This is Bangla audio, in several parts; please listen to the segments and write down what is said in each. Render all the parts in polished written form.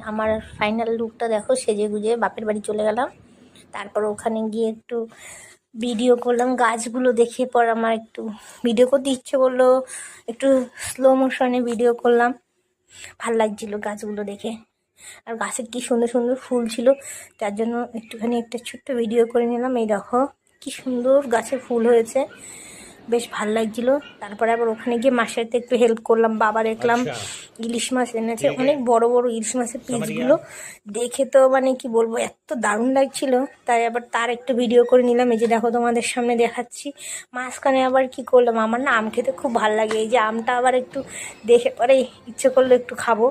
আমার ফাইনাল লুকটা দেখো, সেজে গুজে বাপের বাড়ি চলে গেলাম। তারপর ওখানে গিয়ে একটু ভিডিও করলাম, গাছগুলো দেখে পর আমার একটু ভিডিও করতে ইচ্ছে করলো, একটু স্লো মোশনে ভিডিও করলাম। ভাল লাগছিল গাছগুলো দেখে, আর গাছে কি সুন্দর সুন্দর ফুল ছিল, তার জন্য একটুখানি একটা ছোট্ট ভিডিও করে নিলাম। এই দেখো কি সুন্দর গাছে ফুল হয়েছে, বেশ ভাল লাগছিল। তারপরে আবার ওখানে গিয়ে মার সাথে একটু হেল্প করলাম। বাবা দেখলাম ইলিশ মাছ এনেছে, অনেক বড় বড় ইলিশ মাছের পিসগুলো দেখে তো মানে কি বলবো, এত দারুণ লাগছিল। তাই আবার তার একটু ভিডিও করে নিলাম। এই যে দেখো তোমাদের সামনে দেখাচ্ছি। মাঝখানে আবার কি করলাম, আমার না আম খেতে খুব ভাল লাগে, এই যে আমটা আবার একটু দেখে পরে ইচ্ছে করলো একটু খাবো,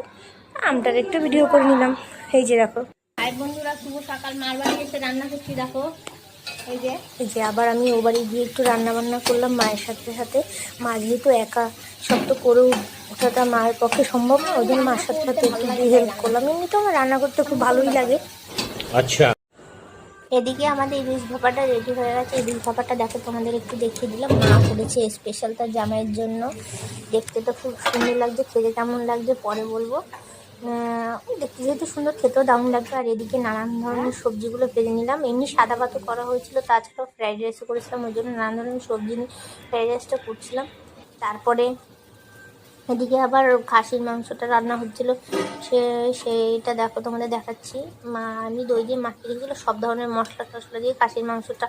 আমটার একটু ভিডিও করে নিলাম। এই যে দেখো ভাই বন্ধুরা, শুভ সকাল। মার বাড়ি এসে রান্না করছি দেখো। এই যে আবার আমি ও বাড়ি গিয়ে একটু রান্না বান্না করলাম মায়ের সাথে সাথে। মা যেহেতু একা সব তো করে ওঠাটা মায়ের পক্ষে সম্ভব না, ওই জন্য মার সাথে সাথে একটু দিয়ে হেল্প করলাম। এমনিতে আমার রান্না করতে খুব ভালোই লাগে। আচ্ছা, এদিকে আমাদের ইলিশ ভাপাটা রেডি হয়ে গেছে। ইলিশ ভাপাটা দেখো তোমাদের একটু দেখিয়ে দিলাম। মা করেছে স্পেশাল তার জামাইয়ের জন্য। দেখতে তো খুব সুন্দর লাগছে, খেতে কেমন লাগছে পরে বলবো। দেখতে যেহেতু সুন্দর, খেতেও দারুণ লাগবে। আর এদিকে নানান ধরনের সবজিগুলো ভেজে নিলাম। এমনি সাদা ভাতও করা হয়েছিল, তাছাড়াও ফ্রাইড রাইসও করেছিলাম, ওই জন্য নানান ধরনের সবজি নিয়ে ফ্রাইড রাইসটা করছিলাম। তারপরে এদিকে আবার খাসির মাংসটা রান্না হচ্ছিলো, সেইটা দেখো তোমাদের দেখাচ্ছি। আমি দই দিয়ে মাখিয়ে রেখেছিলো, সব ধরনের মশলা টশলা দিয়ে খাসির মাংসটা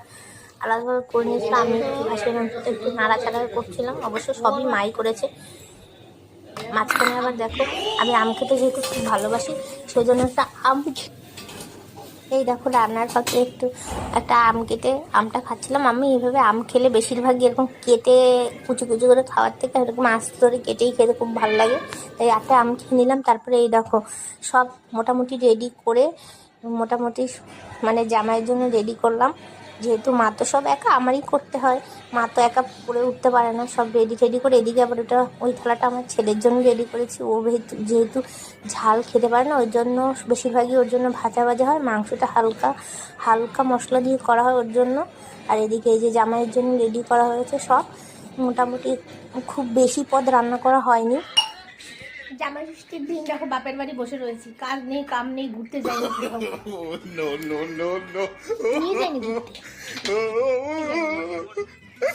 আলাদাভাবে করে নিয়েছিলাম। আমি খাসির মাংসটা একটু নাড়াচাড়া করছিলাম, অবশ্য সবই মাই করেছে। মাঝখানে আবার দেখো, আমি আম খেতে যেহেতু খুব ভালোবাসি, সেই জন্য একটা এই দেখো রান্নার ফাঁকে একটু একটা আম কেটে আমটা খাচ্ছিলাম। আমি এইভাবে আম খেলে বেশিরভাগই এরকম কেটে কুচি কুচি করে খাওয়ার থেকে এরকম আস্তে ধরে কেটেই খেতে খুব ভালো লাগে। তাই একটা আম খেয়ে নিলাম। তারপরে এই দেখো সব মোটামুটি রেডি করে, মোটামুটি মানে জামাইয়ের জন্য রেডি করলাম। যেহেতু মা তো সব একা আমারই করতে হয়, মা তো একা করে উঠতে পারে না, সব রেডি টেডি করে। এদিকে আবার ওই থালাটা আমার ছেলের জন্য রেডি করেছি। ও যেহেতু ঝাল খেতে পারে না, ওই জন্য বেশিরভাগই ওর জন্য ভাজা ভাজা হয়, মাংসটা হালকা হালকা মশলা দিয়ে করা হয় ওর জন্য। আর এদিকে এই যে জামাইয়ের জন্য রেডি করা হয়েছে সব। মোটামুটি খুব বেশি পদ রান্না করা হয়নি। জামাই ষষ্ঠীর দিন দেখো বাপের বাড়ি বসে রয়েছি, কাজ নেই কাম নেই, ঘুরতে যাইনি।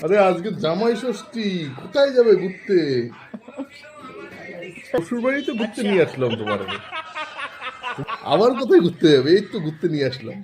আরে আজকে জামাই ষষ্ঠী, কোথায় যাবে ঘুরতে? শ্বশুর বাড়িতে ঘুরতে নিয়ে আসলাম তোমার, আবার কোথায় ঘুরতে যাবে? এই তো ঘুরতে নিয়ে আসলাম।